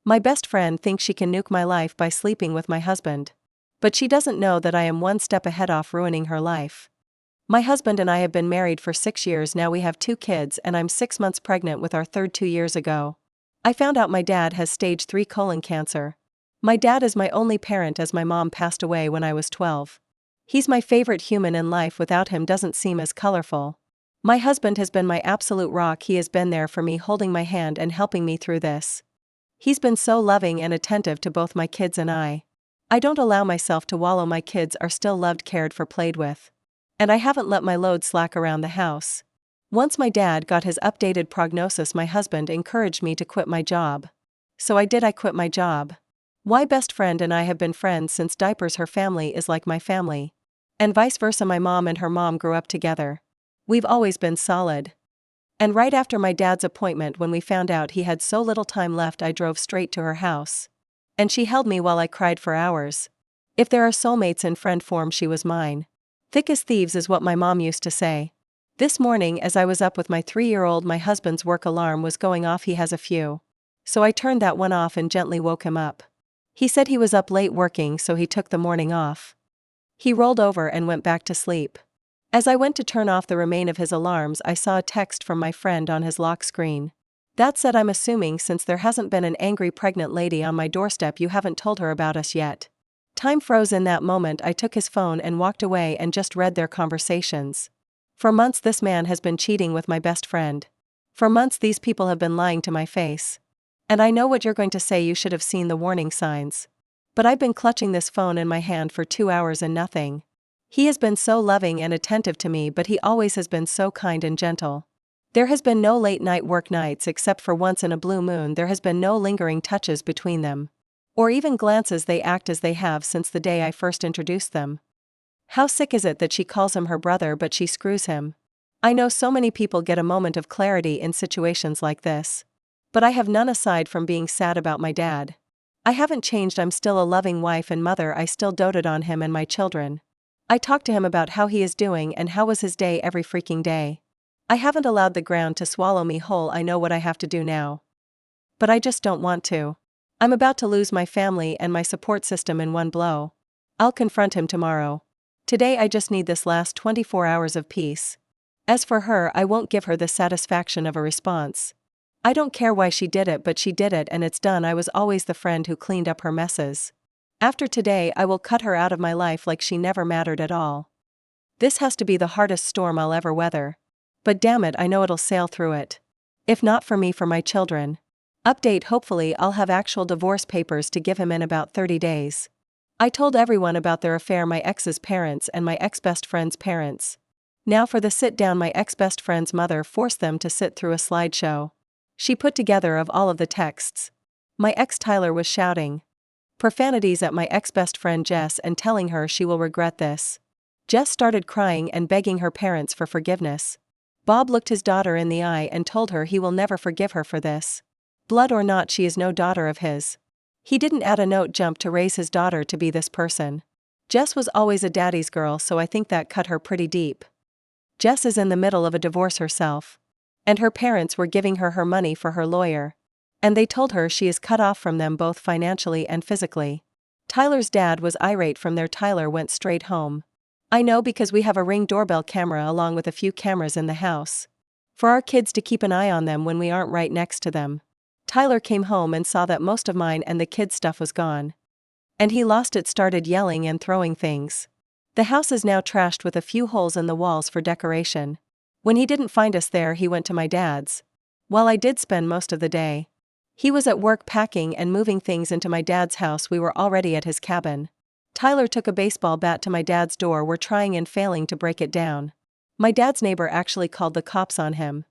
My best friend thinks she can nuke my life by sleeping with my husband. But she doesn't know that I am one step ahead off ruining her life. My husband and I have been married for 6 years now. We have 2 kids and I'm 6 months pregnant with our third 2 years ago. I found out my dad has stage 3 colon cancer. My dad is my only parent as my mom passed away when I was 12. He's my favorite human in life. Without him doesn't seem as colorful. My husband has been my absolute rock. He has been there for me, holding my hand and helping me through this. He's been so loving and attentive to both my kids and I. I don't allow myself to wallow. My kids are still loved, cared for, played with. And I haven't let my load slack around the house. Once my dad got his updated prognosis, my husband encouraged me to quit my job. So I did. I quit my job. My best friend and I have been friends since diapers. Her family is like my family. And vice versa. My mom and her mom grew up together. We've always been solid. And right after my dad's appointment, when we found out he had so little time left, I drove straight to her house. And she held me while I cried for hours. If there are soulmates in friend form, she was mine. Thick as thieves is what my mom used to say. This morning as I was up with my 3-year-old, my husband's work alarm was going off. He has a few. So I turned that one off and gently woke him up. He said he was up late working, so he took the morning off. He rolled over and went back to sleep. As I went to turn off the remain of his alarms, I saw a text from my friend on his lock screen. That said, I'm assuming since there hasn't been an angry pregnant lady on my doorstep, you haven't told her about us yet. Time froze in that moment. I took his phone and walked away and just read their conversations. For months this man has been cheating with my best friend. For months these people have been lying to my face. And I know what you're going to say. You should have seen the warning signs. But I've been clutching this phone in my hand for 2 hours and nothing. He has been so loving and attentive to me, but he always has been so kind and gentle. There has been no late night work nights except for once in a blue moon. There has been no lingering touches between them. Or even glances. They act as they have since the day I first introduced them. How sick is it that she calls him her brother but she screws him? I know so many people get a moment of clarity in situations like this. But I have none aside from being sad about my dad. I haven't changed. I'm still a loving wife and mother. I still doted on him and my children. I talk to him about how he is doing and how was his day every freaking day. I haven't allowed the ground to swallow me whole. I know what I have to do now. But I just don't want to. I'm about to lose my family and my support system in one blow. I'll confront him tomorrow. Today I just need this last 24 hours of peace. As for her, I won't give her the satisfaction of a response. I don't care why she did it, but she did it and it's done. I was always the friend who cleaned up her messes. After today I will cut her out of my life like she never mattered at all. This has to be the hardest storm I'll ever weather. But damn it, I know it'll sail through it. If not for me, for my children. Update: hopefully I'll have actual divorce papers to give him in about 30 days. I told everyone about their affair, my ex's parents and my ex-best friend's parents. Now for the sit down. My ex-best friend's mother forced them to sit through a slideshow. She put together of all of the texts. My ex Tyler was shouting profanities at my ex-best friend Jess and telling her she will regret this. Jess started crying and begging her parents for forgiveness. Bob looked his daughter in the eye and told her he will never forgive her for this. Blood or not, she is no daughter of his. He didn't add a note jump to raise his daughter to be this person. Jess was always a daddy's girl, so I think that cut her pretty deep. Jess is in the middle of a divorce herself. And her parents were giving her her money for her lawyer. And they told her she is cut off from them both financially and physically. Tyler's dad was irate from there. Tyler went straight home. I know, because we have a Ring doorbell camera along with a few cameras in the house. For our kids to keep an eye on them when we aren't right next to them. Tyler came home and saw that most of mine and the kids' stuff was gone. And he lost it, started yelling and throwing things. The house is now trashed with a few holes in the walls for decoration. When he didn't find us there, he went to my dad's. While I did spend most of the day. He was at work packing and moving things into my dad's house. We were already at his cabin. Tyler took a baseball bat to my dad's door. We're trying and failing to break it down. My dad's neighbor actually called the cops on him.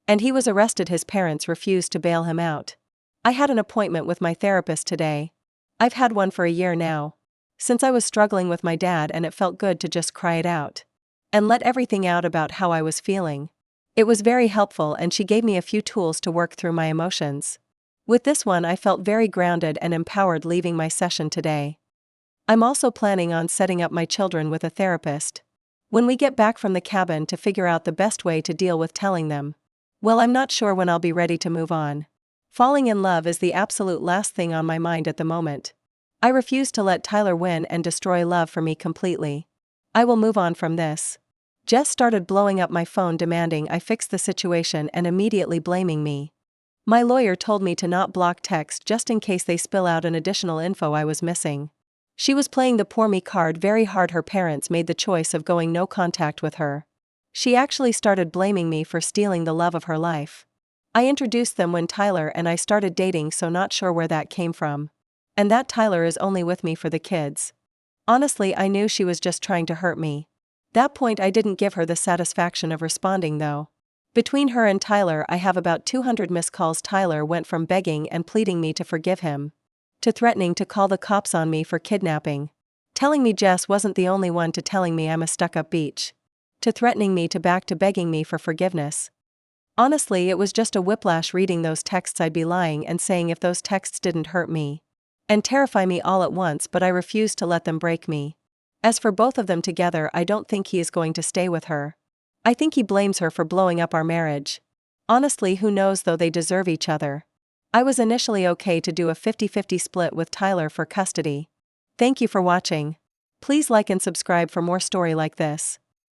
And he was arrested. His parents refused to bail him out. I had an appointment with my therapist today. I've had one for a year now. Since I was struggling with my dad, and it felt good to just cry it out. And let everything out about how I was feeling. It was very helpful, and she gave me a few tools to work through my emotions. With this one I felt very grounded and empowered leaving my session today. I'm also planning on setting up my children with a therapist. When we get back from the cabin, to figure out the best way to deal with telling them. Well, I'm not sure when I'll be ready to move on. Falling in love is the absolute last thing on my mind at the moment. I refuse to let Tyler win and destroy love for me completely. I will move on from this. Jess started blowing up my phone demanding I fix the situation and immediately blaming me. My lawyer told me to not block text just in case they spill out an additional info I was missing. She was playing the poor me card very hard. Her parents made the choice of going no contact with her. She actually started blaming me for stealing the love of her life. I introduced them when Tyler and I started dating, so not sure where that came from. And that Tyler is only with me for the kids. Honestly, I knew she was just trying to hurt me. That point I didn't give her the satisfaction of responding though. Between her and Tyler I have about 200 missed calls. Tyler went from begging and pleading me to forgive him, to threatening to call the cops on me for kidnapping, telling me Jess wasn't the only one, to telling me I'm a stuck-up bitch, to threatening me, to back to begging me for forgiveness. Honestly, it was just a whiplash reading those texts. I'd be lying and saying if those texts didn't hurt me and terrify me all at once, but I refused to let them break me. As for both of them together, I don't think he is going to stay with her. I think he blames her for blowing up our marriage. Honestly, who knows, though they deserve each other. I was initially okay to do a 50-50 split with Tyler for custody. Thank you for watching. Please like and subscribe for more story like this.